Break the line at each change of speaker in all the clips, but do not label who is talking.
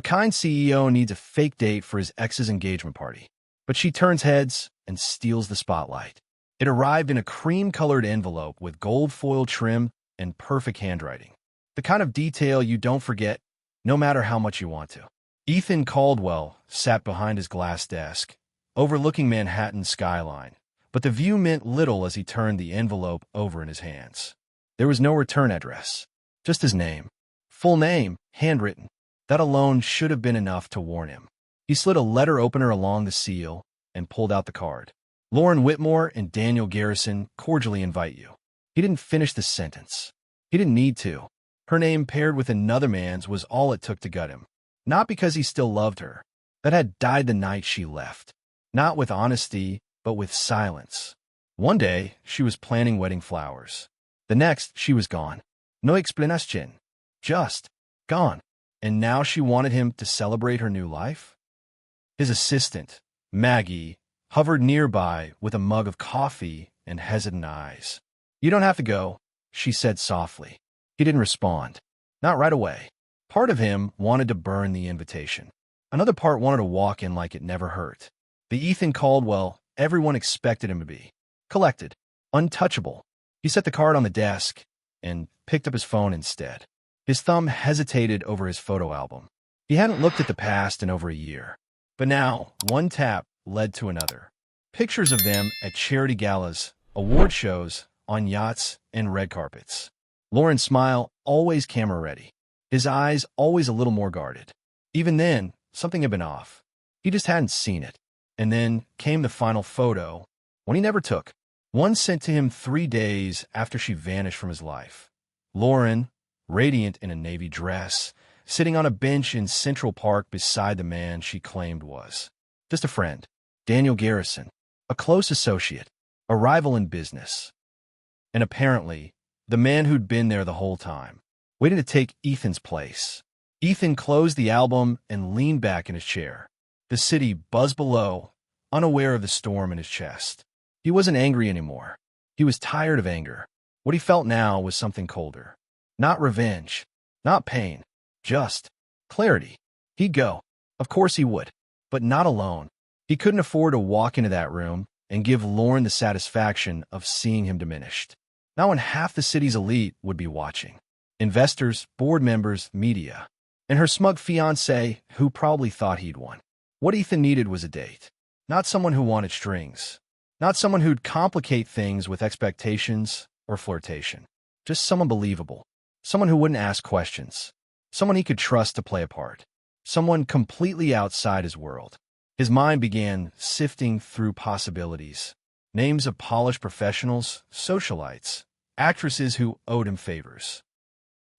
kind CEO needs a fake date for his ex's engagement party. But she turns heads and steals the spotlight. It arrived in a cream-colored envelope with gold foil trim and perfect handwriting. The kind of detail you don't forget, no matter how much you want to. Ethan Caldwell sat behind his glass desk, overlooking Manhattan's skyline, but the view meant little as he turned the envelope over in his hands. There was no return address, just his name. Full name, handwritten. That alone should have been enough to warn him. He slid a letter opener along the seal and pulled out the card. Lauren Whitmore and Daniel Garrison cordially invite you. He didn't finish the sentence. He didn't need to. Her name paired with another man's was all it took to gut him. Not because he still loved her. That had died the night she left. Not with honesty, but with silence. One day, she was planning wedding flowers. The next, she was gone. No explicación. Just gone. And now she wanted him to celebrate her new life? His assistant, Maggie, hovered nearby with a mug of coffee and hesitant eyes. You don't have to go, she said softly. He didn't respond. Not right away. Part of him wanted to burn the invitation. Another part wanted to walk in like it never hurt. The Ethan Caldwell everyone expected him to be. Collected. Untouchable. He set the card on the desk and picked up his phone instead. His thumb hesitated over his photo album. He hadn't looked at the past in over a year. But now, one tap led to another. Pictures of them at charity galas, award shows, on yachts, and red carpets. Lauren's smile, always camera-ready. His eyes always a little more guarded. Even then, something had been off. He just hadn't seen it. And then came the final photo, one he never took. One sent to him 3 days after she vanished from his life. Lauren, radiant in a navy dress, sitting on a bench in Central Park beside the man she claimed was just a friend, Daniel Garrison, a close associate, a rival in business. And apparently, the man who'd been there the whole time, waiting to take Ethan's place. Ethan closed the album and leaned back in his chair. The city buzzed below, unaware of the storm in his chest. He wasn't angry anymore. He was tired of anger. What he felt now was something colder. Not revenge, not pain, just clarity. He'd go. Of course he would. But not alone. He couldn't afford to walk into that room and give Lauren the satisfaction of seeing him diminished. Not when half the city's elite would be watching. Investors, board members, media. And her smug fiancé who probably thought he'd won. What Ethan needed was a date. Not someone who wanted strings. Not someone who'd complicate things with expectations or flirtation. Just someone believable. Someone who wouldn't ask questions. Someone he could trust to play a part. Someone completely outside his world. His mind began sifting through possibilities. Names of polished professionals, socialites, actresses who owed him favors.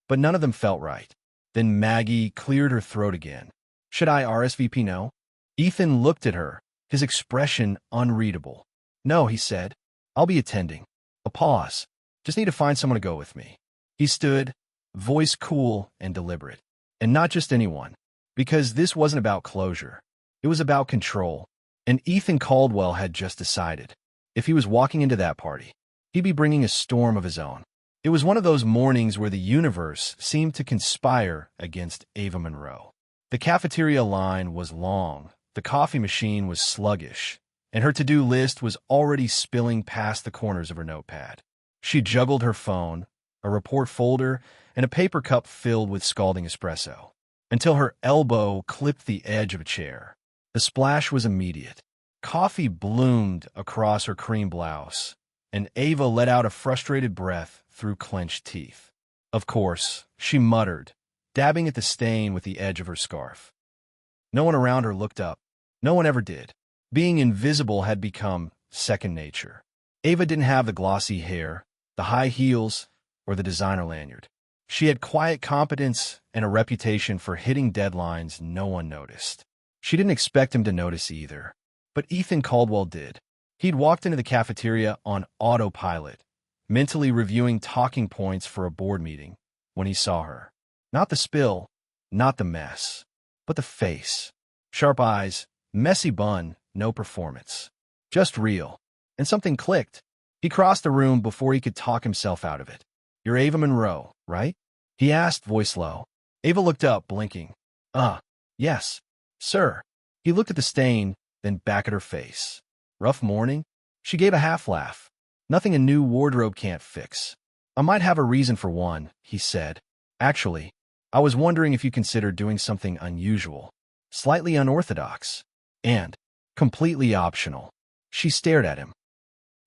But none of them felt right. Then Maggie cleared her throat again. Should I RSVP no? Ethan looked at her, his expression unreadable. No, he said. I'll be attending. A pause. Just need to find someone to go with me. He stood, voice cool and deliberate. And not just anyone. Because this wasn't about closure. It was about control. And Ethan Caldwell had just decided. If he was walking into that party, he'd be bringing a storm of his own. It was one of those mornings where the universe seemed to conspire against Ava Monroe. The cafeteria line was long, the coffee machine was sluggish, and her to-do list was already spilling past the corners of her notepad. She juggled her phone, a report folder, and a paper cup filled with scalding espresso, until her elbow clipped the edge of a chair. The splash was immediate. Coffee bloomed across her cream blouse, and Ava let out a frustrated breath through clenched teeth. Of course, she muttered, dabbing at the stain with the edge of her scarf. No one around her looked up. No one ever did. Being invisible had become second nature. Ava didn't have the glossy hair, the high heels, or the designer lanyard. She had quiet competence and a reputation for hitting deadlines no one noticed. She didn't expect him to notice either. But Ethan Caldwell did. He'd walked into the cafeteria on autopilot, mentally reviewing talking points for a board meeting, when he saw her. Not the spill, not the mess, but the face. Sharp eyes, messy bun, no performance. Just real. And something clicked. He crossed the room before he could talk himself out of it. You're Ava Monroe, right? He asked, voice low. Ava looked up, blinking. Yes, sir. He looked at the stain, then back at her face. Rough morning? She gave a half laugh. Nothing a new wardrobe can't fix. I might have a reason for one, he said. Actually, I was wondering if you considered doing something unusual, slightly unorthodox, and completely optional. She stared at him.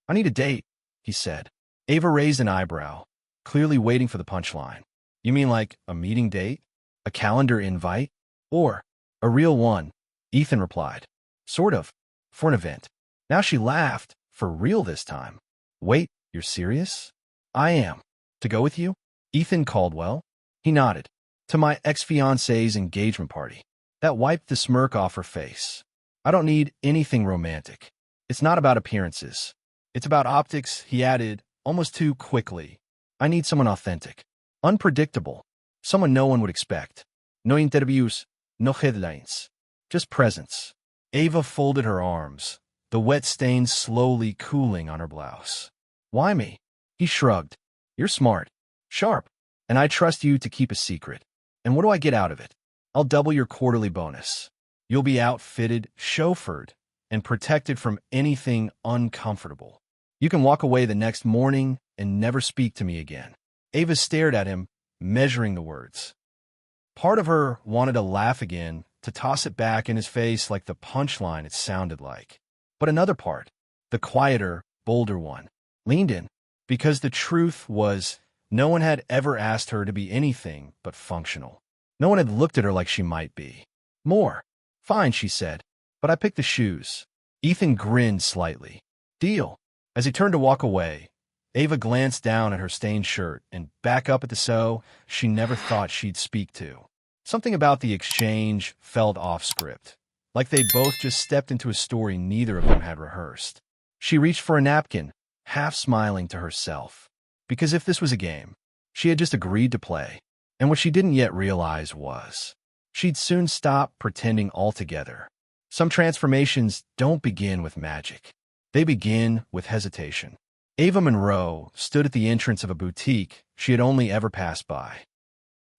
I need a date, he said. Ava raised an eyebrow, clearly waiting for the punchline. You mean like a meeting date? A calendar invite? Or a real one? Ethan replied. Sort of, for an event. Now she laughed, for real this time. Wait, you're serious? I am. To go with you? Ethan Caldwell? He nodded. To my ex-fiancée's engagement party. That wiped the smirk off her face. I don't need anything romantic. It's not about appearances. It's about optics, he added, almost too quickly. I need someone authentic. Unpredictable. Someone no one would expect. No interviews, no headlines. Just presence. Ava folded her arms, the wet stains slowly cooling on her blouse. Why me? He shrugged. You're smart, sharp, and I trust you to keep a secret. And what do I get out of it? I'll double your quarterly bonus. You'll be outfitted, chauffeured, and protected from anything uncomfortable. You can walk away the next morning and never speak to me again. Ava stared at him, measuring the words. Part of her wanted to laugh again, to toss it back in his face like the punchline it sounded like. But another part, the quieter, bolder one, leaned in, because the truth was no one had ever asked her to be anything but functional. No one had looked at her like she might be. More. Fine, she said, but I picked the shoes. Ethan grinned slightly. Deal. As he turned to walk away, Ava glanced down at her stained shirt and back up at the so she never thought she'd speak to. Something about the exchange felt off script, like they'd both just stepped into a story neither of them had rehearsed. She reached for a napkin, half smiling to herself, because if this was a game, she had just agreed to play, and what she didn't yet realize was she'd soon stop pretending altogether. Some transformations don't begin with magic. They begin with hesitation. Ava Monroe stood at the entrance of a boutique she had only ever passed by.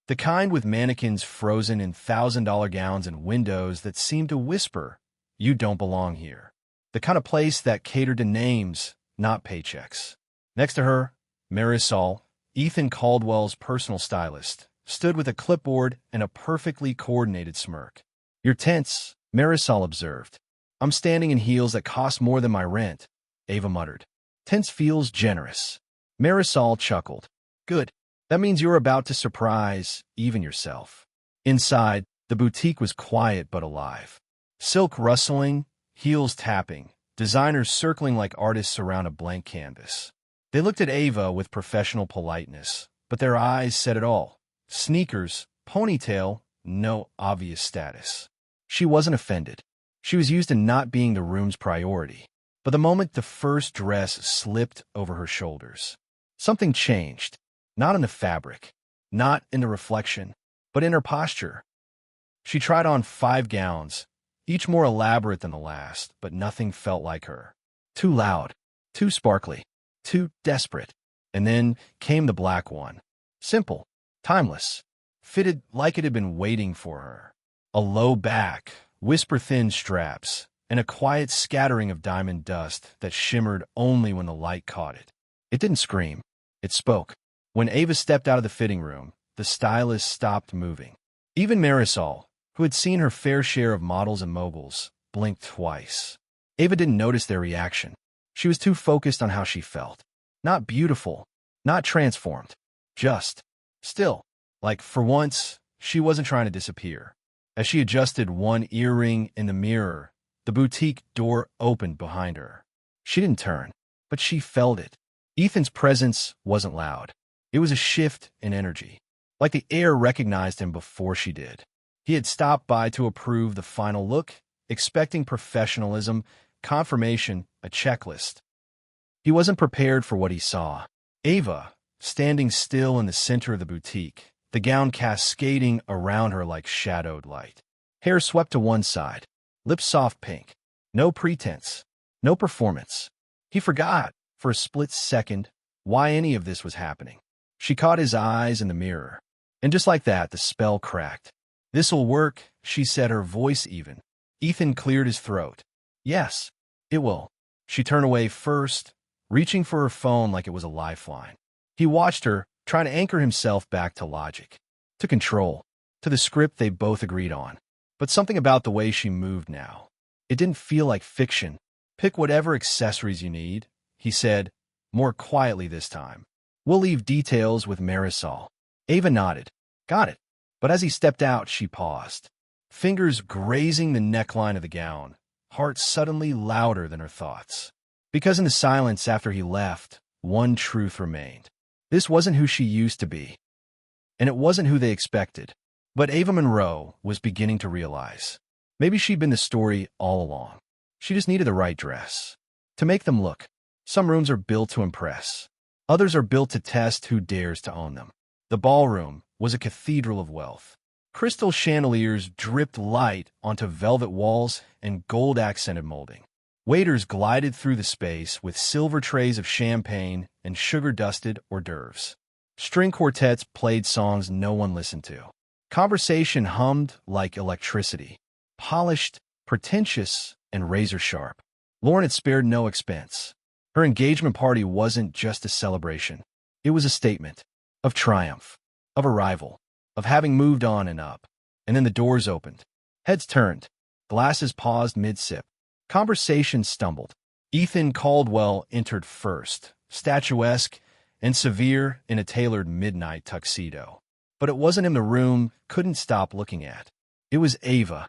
The kind with mannequins frozen in $1,000 gowns and windows that seemed to whisper, "You don't belong here." The kind of place that catered to names, not paychecks. Next to her, Marisol, Ethan Caldwell's personal stylist, stood with a clipboard and a perfectly coordinated smirk. You're tense, Marisol observed. I'm standing in heels that cost more than my rent, Ava muttered. Tense feels generous. Marisol chuckled. Good. That means you're about to surprise even yourself. Inside, the boutique was quiet but alive. Silk rustling, heels tapping, designers circling like artists around a blank canvas. They looked at Ava with professional politeness, but their eyes said it all. Sneakers, ponytail, no obvious status. She wasn't offended. She was used to not being the room's priority. But the moment the first dress slipped over her shoulders, something changed. Not in the fabric, not in the reflection, but in her posture. She tried on 5 gowns, each more elaborate than the last, but nothing felt like her. Too loud, too sparkly, too desperate. And then came the black one. Simple, timeless, fitted like it had been waiting for her. A low back, whisper-thin straps, and a quiet scattering of diamond dust that shimmered only when the light caught it. It didn't scream. It spoke. When Ava stepped out of the fitting room, the stylist stopped moving. Even Marisol, who had seen her fair share of models and moguls, blinked twice. Ava didn't notice their reaction. She was too focused on how she felt. Not beautiful, not transformed, just still. Like, for once, she wasn't trying to disappear. As she adjusted one earring in the mirror, the boutique door opened behind her. She didn't turn, but she felt it. Ethan's presence wasn't loud. It was a shift in energy, like the air recognized him before she did. He had stopped by to approve the final look, expecting professionalism, confirmation, a checklist. He wasn't prepared for what he saw. Ava, standing still in the center of the boutique, the gown cascading around her like shadowed light. Hair swept to one side, lips soft pink. No pretense, no performance. He forgot, for a split second, why any of this was happening. She caught his eyes in the mirror, and just like that, the spell cracked. This'll work, she said, her voice even. Ethan cleared his throat. Yes, it will. She turned away first, reaching for her phone like it was a lifeline. He watched her, trying to anchor himself back to logic, to control, to the script they both agreed on. But something about the way she moved now. It didn't feel like fiction. Pick whatever accessories you need, he said, more quietly this time. We'll leave details with Marisol. Ava nodded. Got it. But as he stepped out, she paused. Fingers grazing the neckline of the gown, heart suddenly louder than her thoughts. Because in the silence after he left, one truth remained. This wasn't who she used to be. And it wasn't who they expected. But Ava Monroe was beginning to realize. Maybe she'd been the story all along. She just needed the right dress. To make them look. Some rooms are built to impress. Others are built to test who dares to own them. The ballroom was a cathedral of wealth. Crystal chandeliers dripped light onto velvet walls and gold-accented molding. Waiters glided through the space with silver trays of champagne and sugar-dusted hors d'oeuvres. String quartets played songs no one listened to. Conversation hummed like electricity. Polished, pretentious, and razor-sharp. Lauren had spared no expense. Her engagement party wasn't just a celebration. It was a statement of triumph, of arrival, of having moved on and up. And then the doors opened. Heads turned. Glasses paused mid-sip. Conversation stumbled. Ethan Caldwell entered first, statuesque and severe in a tailored midnight tuxedo. But it wasn't him the room couldn't stop looking at. It was Ava.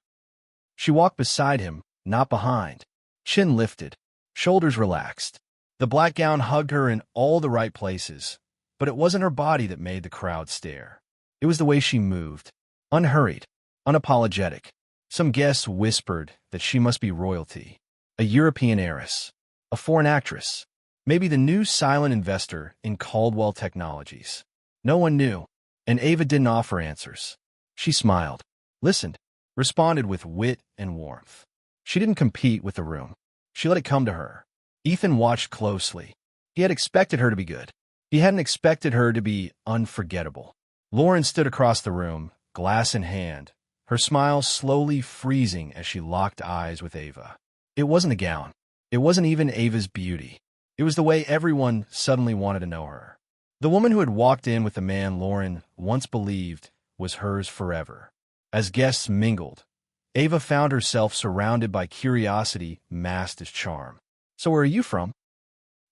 She walked beside him, not behind. Chin lifted, shoulders relaxed. The black gown hugged her in all the right places, but it wasn't her body that made the crowd stare. It was the way she moved, unhurried, unapologetic. Some guests whispered that she must be royalty, a European heiress, a foreign actress, maybe the new silent investor in Caldwell Technologies. No one knew, and Ava didn't offer answers. She smiled, listened, responded with wit and warmth. She didn't compete with the room. She let it come to her. Ethan watched closely. He had expected her to be good. He hadn't expected her to be unforgettable. Lauren stood across the room, glass in hand, her smile slowly freezing as she locked eyes with Ava. It wasn't the gown. It wasn't even Ava's beauty. It was the way everyone suddenly wanted to know her. The woman who had walked in with the man Lauren once believed was hers forever. As guests mingled, Ava found herself surrounded by curiosity masked as charm. "So where are you from?"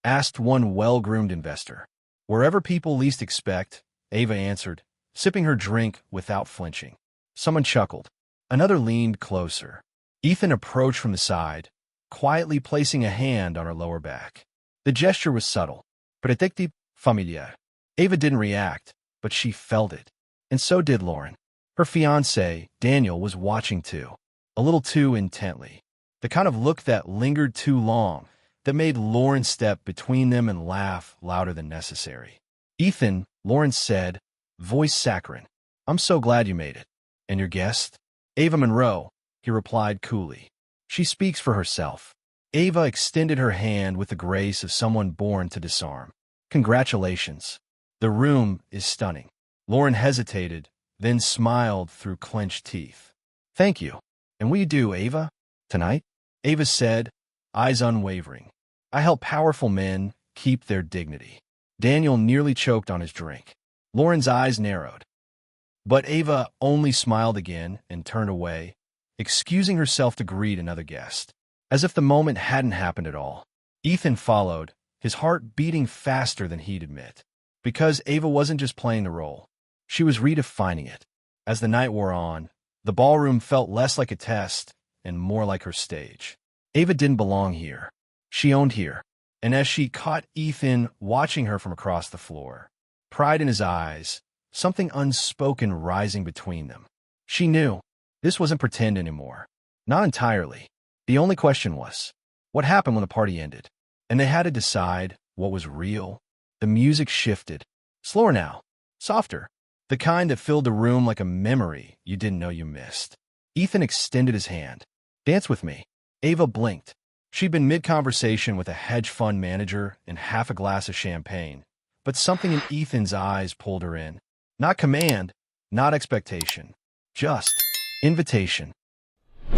asked one well-groomed investor. "Wherever people least expect," Ava answered, sipping her drink without flinching. Someone chuckled. Another leaned closer. Ethan approached from the side, quietly placing a hand on her lower back. The gesture was subtle, predictive, familiar. Ava didn't react, but she felt it. And so did Lauren. Her fiancé, Daniel, was watching too, a little too intently. The kind of look that lingered too long, that made Lauren step between them and laugh louder than necessary. "Ethan," Lauren said, voice saccharine, "I'm so glad you made it." "And your guest?" "Ava Monroe," he replied coolly. "She speaks for herself." Ava extended her hand with the grace of someone born to disarm. "Congratulations. The room is stunning." Lauren hesitated, then smiled through clenched teeth. "Thank you. And will you do, Ava? Tonight?" Ava said, eyes unwavering. "I help powerful men keep their dignity." Daniel nearly choked on his drink. Lauren's eyes narrowed. But Ava only smiled again and turned away, excusing herself to greet another guest, as if the moment hadn't happened at all. Ethan followed, his heart beating faster than he'd admit. Because Ava wasn't just playing the role. She was redefining it. As the night wore on, the ballroom felt less like a test and more like her stage. Ava didn't belong here. She owned here. And as she caught Ethan watching her from across the floor, pride in his eyes, something unspoken rising between them, she knew this wasn't pretend anymore. Not entirely. The only question was, what happened when the party ended? And they had to decide what was real. The music shifted. Slower now. Softer. The kind that filled the room like a memory you didn't know you missed. Ethan extended his hand. "Dance with me." Ava blinked. She'd been mid-conversation with a hedge fund manager and half a glass of champagne, but something in Ethan's eyes pulled her in. Not command, not expectation. Just Invitation.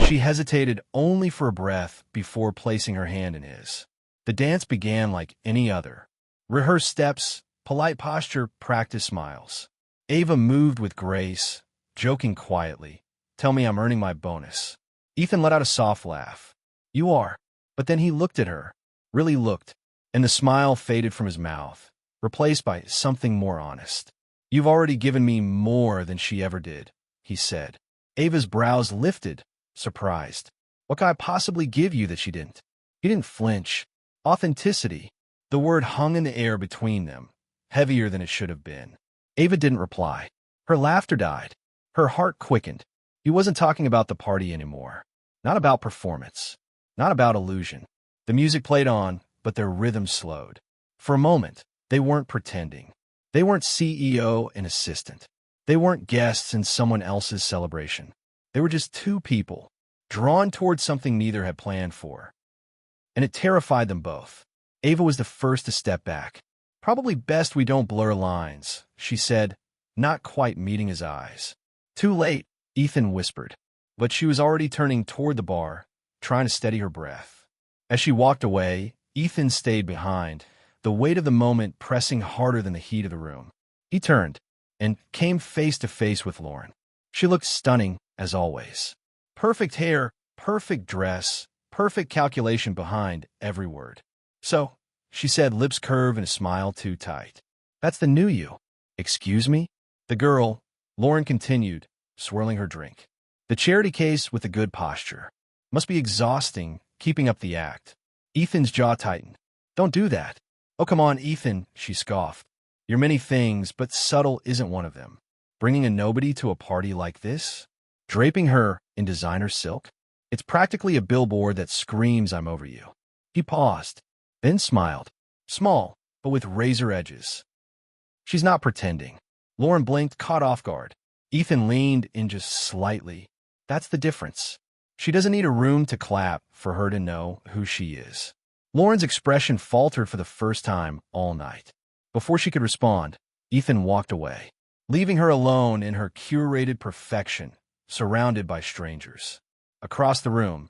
She hesitated only for a breath before placing her hand in his. The dance began like any other. Rehearsed steps, polite posture, practice smiles. Ava moved with grace, joking quietly. "Tell me I'm earning my bonus." Ethan let out a soft laugh. "You are." But then he looked at her, really looked, and the smile faded from his mouth, replaced by something more honest. "You've already given me more than she ever did," he said. Ava's brows lifted, surprised. "What could I possibly give you that she didn't?" He didn't flinch. Authenticity. The word hung in the air between them, heavier than it should have been. Ava didn't reply. Her laughter died. Her heart quickened. He wasn't talking about the party anymore. Not about performance. Not about illusion. The music played on, but their rhythm slowed. For a moment, they weren't pretending. They weren't CEO and assistant. They weren't guests in someone else's celebration. They were just two people, drawn towards something neither had planned for. And it terrified them both. Ava was the first to step back. "Probably best we don't blur lines," she said, not quite meeting his eyes. "Too late," Ethan whispered. But she was already turning toward the bar, trying to steady her breath. As she walked away, Ethan stayed behind, the weight of the moment pressing harder than the heat of the room. He turned and came face to face with Lauren. She looked stunning, as always. Perfect hair, perfect dress, perfect calculation behind every word. "So," she said, lips curved and a smile too tight. "That's the new you." "Excuse me?" "The girl," Lauren continued, swirling her drink. "The charity case with the good posture. Must be exhausting, keeping up the act." Ethan's jaw tightened. "Don't do that." "Oh, come on, Ethan," she scoffed. "You're many things, but subtle isn't one of them. Bringing a nobody to a party like this? Draping her in designer silk? It's practically a billboard that screams I'm over you." He paused, then smiled. Small, but with razor edges. "She's not pretending." Lauren blinked, caught off guard. Ethan leaned in just slightly. "That's the difference. She doesn't need a room to clap for her to know who she is." Lauren's expression faltered for the first time all night. Before she could respond, Ethan walked away, leaving her alone in her curated perfection, surrounded by strangers. Across the room,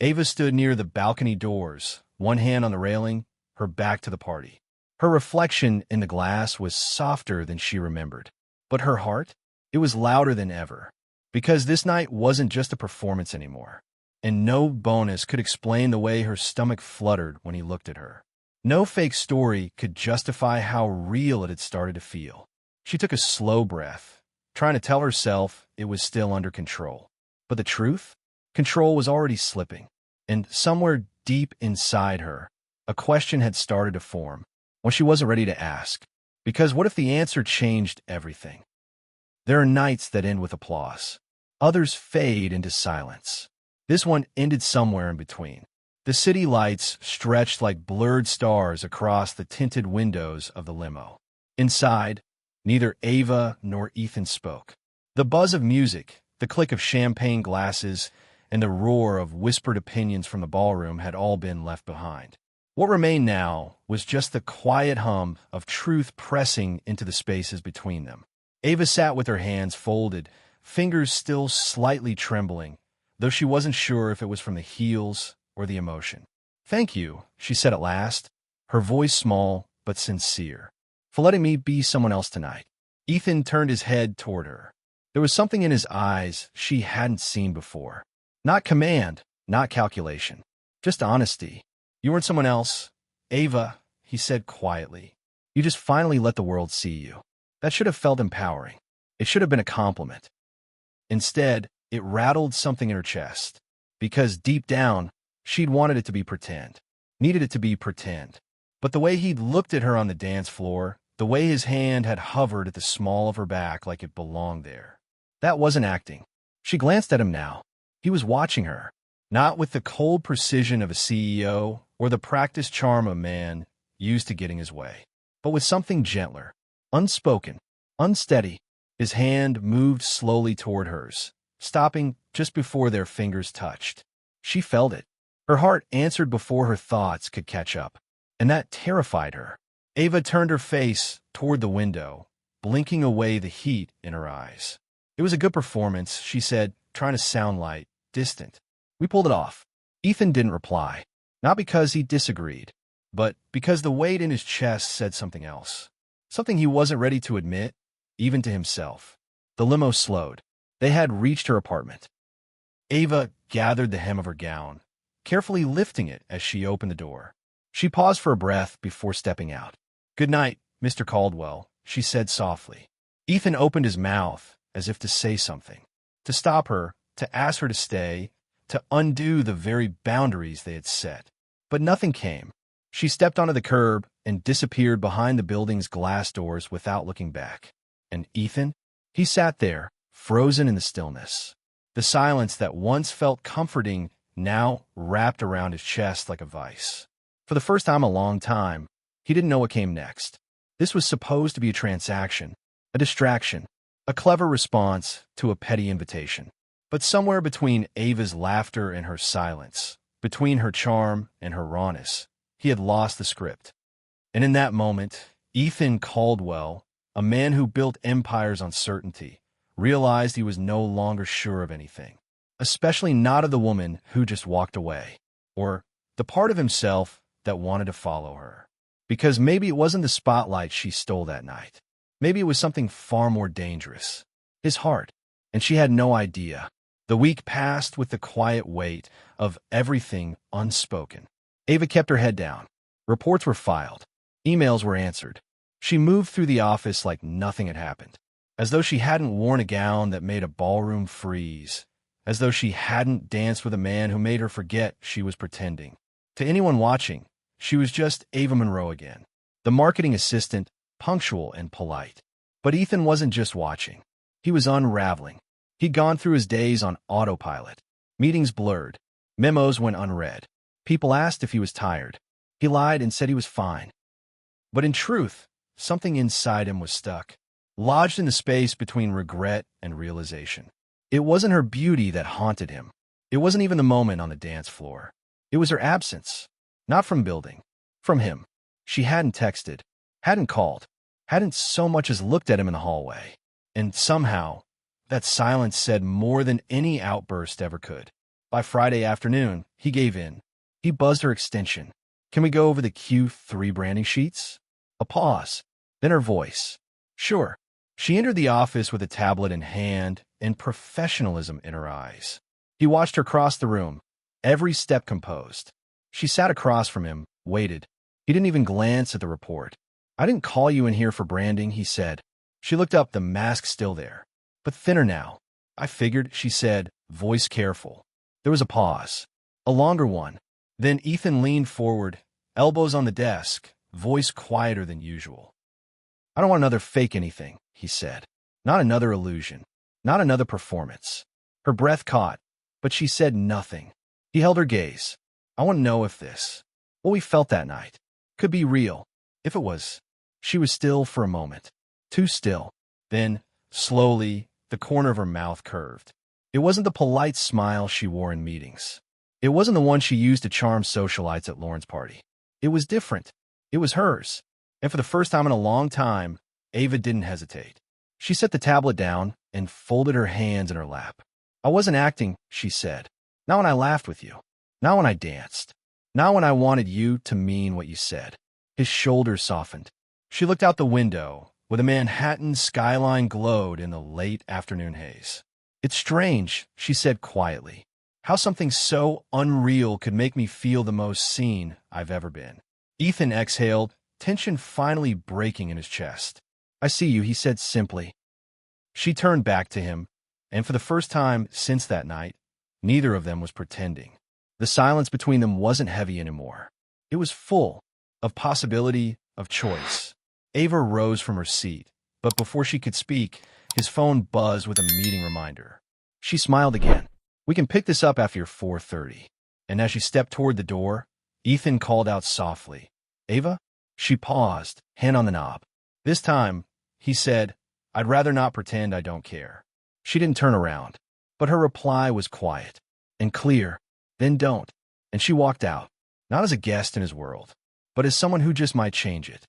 Ava stood near the balcony doors, one hand on the railing, her back to the party. Her reflection in the glass was softer than she remembered. But her heart? It was louder than ever. Because this night wasn't just a performance anymore. And no bonus could explain the way her stomach fluttered when he looked at her. No fake story could justify how real it had started to feel. She took a slow breath, trying to tell herself it was still under control. But the truth? Control was already slipping. And somewhere deep inside her, a question had started to form, when she wasn't ready to ask. Because what if the answer changed everything? There are nights that end with applause. Others fade into silence. This one ended somewhere in between. The city lights stretched like blurred stars across the tinted windows of the limo. Inside, neither Ava nor Ethan spoke. The buzz of music, the click of champagne glasses, and the roar of whispered opinions from the ballroom had all been left behind. What remained now was just the quiet hum of truth pressing into the spaces between them. Ava sat with her hands folded, fingers still slightly trembling, though she wasn't sure if it was from the heels or the emotion. "Thank you," she said at last, her voice small but sincere, "for letting me be someone else tonight." Ethan turned his head toward her. There was something in his eyes she hadn't seen before. Not command, not calculation, just honesty. "You weren't someone else, Ava," he said quietly. "You just finally let the world see you." That should have felt empowering. It should have been a compliment. Instead, it rattled something in her chest. Because deep down, she'd wanted it to be pretend. Needed it to be pretend. But the way he'd looked at her on the dance floor, the way his hand had hovered at the small of her back like it belonged there, that wasn't acting. She glanced at him now. He was watching her, not with the cold precision of a CEO or the practiced charm of a man used to getting his way, but with something gentler, unspoken, unsteady. His hand moved slowly toward hers, stopping just before their fingers touched. She felt it. Her heart answered before her thoughts could catch up, and that terrified her. Ava turned her face toward the window, blinking away the heat in her eyes. "It was a good performance," she said, trying to sound light, distant. We pulled it off. Ethan didn't reply, not because he disagreed, but because the weight in his chest said something else. Something he wasn't ready to admit, even to himself. The limo slowed. They had reached her apartment. Ava gathered the hem of her gown, carefully lifting it as she opened the door. She paused for a breath before stepping out. "Good night, Mr. Caldwell," she said softly. Ethan opened his mouth as if to say something, to stop her, to ask her to stay, to undo the very boundaries they had set. But nothing came. She stepped onto the curb and disappeared behind the building's glass doors without looking back. And Ethan? He sat there, frozen in the stillness. The silence that once felt comforting now wrapped around his chest like a vice. For the first time in a long time, he didn't know what came next. This was supposed to be a transaction, a distraction, a clever response to a petty invitation. But somewhere between Ava's laughter and her silence, between her charm and her rawness, he had lost the script. And in that moment, Ethan Caldwell, a man who built empires on certainty, realized he was no longer sure of anything, especially not of the woman who just walked away, or the part of himself that wanted to follow her. Because maybe it wasn't the spotlight she stole that night. Maybe it was something far more dangerous. His heart. And she had no idea. The week passed with the quiet weight of everything unspoken. Ava kept her head down. Reports were filed. Emails were answered. She moved through the office like nothing had happened. As though she hadn't worn a gown that made a ballroom freeze. As though she hadn't danced with a man who made her forget she was pretending. To anyone watching, she was just Ava Monroe again. The marketing assistant, punctual and polite. But Ethan wasn't just watching. He was unraveling. He'd gone through his days on autopilot. Meetings blurred. Memos went unread. People asked if he was tired. He lied and said he was fine. But in truth, something inside him was stuck, lodged in the space between regret and realization. It wasn't her beauty that haunted him. It wasn't even the moment on the dance floor. It was her absence. Not from building. From him. She hadn't texted, hadn't called, hadn't so much as looked at him in the hallway. And somehow, that silence said more than any outburst ever could. By Friday afternoon, he gave in. He buzzed her extension. "Can we go over the Q3 branding sheets?" A pause. Then her voice. "Sure." She entered the office with a tablet in hand and professionalism in her eyes. He watched her cross the room, every step composed. She sat across from him, waited. He didn't even glance at the report. "I didn't call you in here for branding," he said. She looked up, the mask still there, but thinner now. "I figured," she said, voice careful. There was a pause, a longer one. Then Ethan leaned forward, elbows on the desk, voice quieter than usual. "I don't want another fake anything," he said. "Not another illusion. Not another performance." Her breath caught, but she said nothing. He held her gaze. "I want to know if this, what we felt that night, could be real. If it was." She was still for a moment. Too still. Then, slowly, the corner of her mouth curved. It wasn't the polite smile she wore in meetings. It wasn't the one she used to charm socialites at Lauren's party. It was different. It was hers. And for the first time in a long time, Ava didn't hesitate. She set the tablet down and folded her hands in her lap. "I wasn't acting," she said. "Not when I laughed with you. Not when I danced. Not when I wanted you to mean what you said." His shoulders softened. She looked out the window, where the Manhattan skyline glowed in the late afternoon haze. "It's strange," she said quietly, "how something so unreal could make me feel the most seen I've ever been." Ethan exhaled, tension finally breaking in his chest. "I see you," he said simply. She turned back to him, and for the first time since that night, neither of them was pretending. The silence between them wasn't heavy anymore. It was full of possibility, of choice. Ava rose from her seat, but before she could speak, his phone buzzed with a meeting reminder. She smiled again. "We can pick this up after 4:30. And as she stepped toward the door, Ethan called out softly, "Ava?" She paused, hand on the knob. "This time," he said, "I'd rather not pretend I don't care." She didn't turn around, but her reply was quiet and clear. "Then don't." And she walked out, not as a guest in his world, but as someone who just might change it.